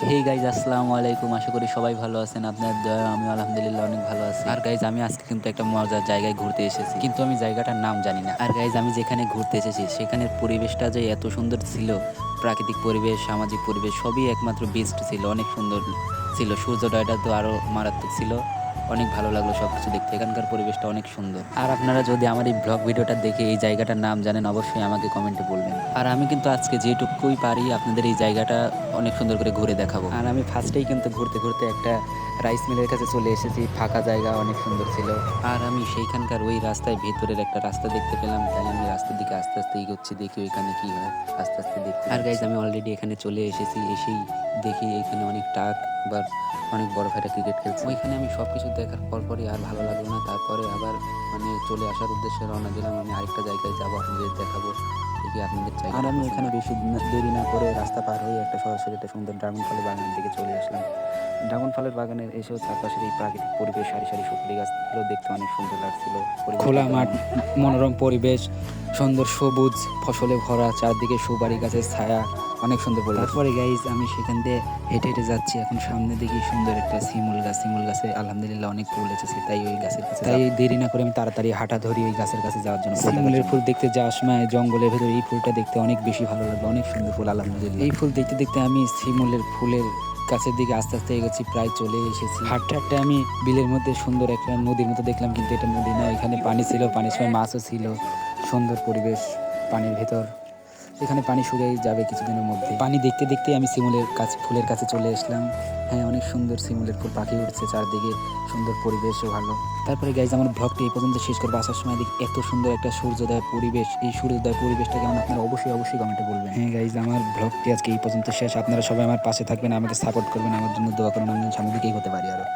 Hey guys, আসসালামু আলাইকুম। আশা করি সবাই ভালো আছেন। আপনার দয়া আমি আলহামদুলিল্লাহ অনেক ভালো আছি। আর গাইজ, আমি আজকে কিন্তু একটা মজার জায়গায় ঘুরতে এসেছি, কিন্তু আমি জায়গাটার নাম জানি না। আর গাইজ, আমি যেখানে ঘুরতে এসেছি সেখানের পরিবেশটা যে এত সুন্দর ছিল, প্রাকৃতিক পরিবেশ, সামাজিক পরিবেশ সবই একমাত্র বেস্ট ছিল, অনেক সুন্দর ছিল। সূর্যোদয়টা তো আরও মারাত্মক ছিল। অনেক ভালো লাগলো সবকিছু দেখতে। এখানকার পরিবেশটা অনেক সুন্দর। আর আপনারা যদি আমার এই ব্লগ ভিডিওটা দেখে এই জায়গাটার নাম জানেন, অবশ্যই আমাকে কমেন্টে বলবেন। আর আমি কিন্তু আজকে যেটুকুই পারি আপনাদের এই জায়গাটা অনেক সুন্দর করে ঘুরে দেখাবো। আর আমি ফার্স্টেই কিন্তু ঘুরতে ঘুরতে একটা রাইস মিলের কাছে চলে এসেছি। ফাঁকা জায়গা, অনেক সুন্দর ছিল। আর আমি সেইখানকার ওই রাস্তায় ভেতরের একটা রাস্তা দেখতে পেলাম, তাই আমি রাস্তার দিকে আস্তে আস্তে এগোচ্ছি, দেখি ওইখানে কি হয়। আস্তে আস্তে দেখতে আর গাইজ, আমি অলরেডি এখানে চলে এসেছি। এসেই দেখি এখানে অনেক টাক আবার অনেক বড় ভাইরা ক্রিকেট খেলছে। ওইখানে আমি সব কিছু দেখার পরপরই আর ভালো লাগলো না। তারপরে আবার চলে আসার উদ্দেশ্যে রওনা দিলাম। আমি আরেকটা জায়গায় যাবো, আপনাদের দেখাবো। দেখি আপনাদের চাই। আর আমি এখানে বেশি দেরি না করে রাস্তা পার হয়ে একটা সরাসরি একটা সুন্দর ড্রাগন ফলের বাগানের দিকে চলে আসলাম। ড্রাগন ফলের বাগানের এসেও চারপাশের এই প্রাকৃতিক পরিবেশ, সারি সারি সুপারি গাছগুলো দেখতে অনেক সুন্দর লাগছিল। খোলা মাঠ, মনোরম পরিবেশ, সুন্দর সবুজ ফসলে ভরা, চারদিকে সুপারি গাছের ছায়া, অনেক সুন্দর পরিবেশ। তারপরে গাইজ, আমি সেখান দিয়ে হেঁটে হেঁটে যাচ্ছি। এখন সামনে দেখি সুন্দর একটা শিমুল গাছ। শিমুল গাছে আলহামদুলিল্লাহ অনেক ফুল এসেছে, তাই ওই গাছের কাছে দেরি না করে আমি তাড়াতাড়ি হাঁটা ধরি ওই গাছের কাছে যাওয়ার জন্য। শিমুলের ফুল দেখতে যাওয়ার সময় জঙ্গলের ভেতরে এই ফুলটা দেখতে অনেক বেশি ভালো লাগলো, অনেক সুন্দর ফুল আলহামদুলিল্লাহ। এই ফুল দেখতে দেখতে আমি শিমুলের ফুলের কাছের দিকে আস্তে আস্তে এগোচ্ছি, প্রায় চলে এসেছি। হাঁটতে হাঁটতে আমি বিলের মধ্যে সুন্দর একটা নদীর মতো দেখলাম, কিন্তু এটা নদী না, এখানে পানি ছিল, পানির সময় মাছও ছিল। সুন্দর পরিবেশ পানির ভেতর। এখানে পানি শুকিয়ে যাবে কিছুদিনের মধ্যে। পানি দেখতে দেখতে আমি শিমুলের কাছে, ফুলের কাছে চলে আসলাম। হ্যাঁ, অনেক সুন্দর শিমুলের ফুল, পাখি উঠছে চারদিকে, সুন্দর পরিবেশও ভালো। তারপরে গাইজ, আমার ব্লগটি এই পর্যন্ত শেষ করবো। আসার সময় দেখি এত সুন্দর একটা সূর্যোদয় পরিবেশ। এই সূর্যোদয় পরিবেশটা কেমন আপনারা অবশ্যই অবশ্যই কমেন্টে বলবেন। হ্যাঁ গাইজ, আমার ব্লগটি আজকে এই পর্যন্ত শেষ। আপনারা সবাই আমার পাশে থাকবেন, আমাকে সাপোর্ট করবেন, আমার জন্য দোয়া করুন, আমি সামনের দিকেই হতে পারি আরও।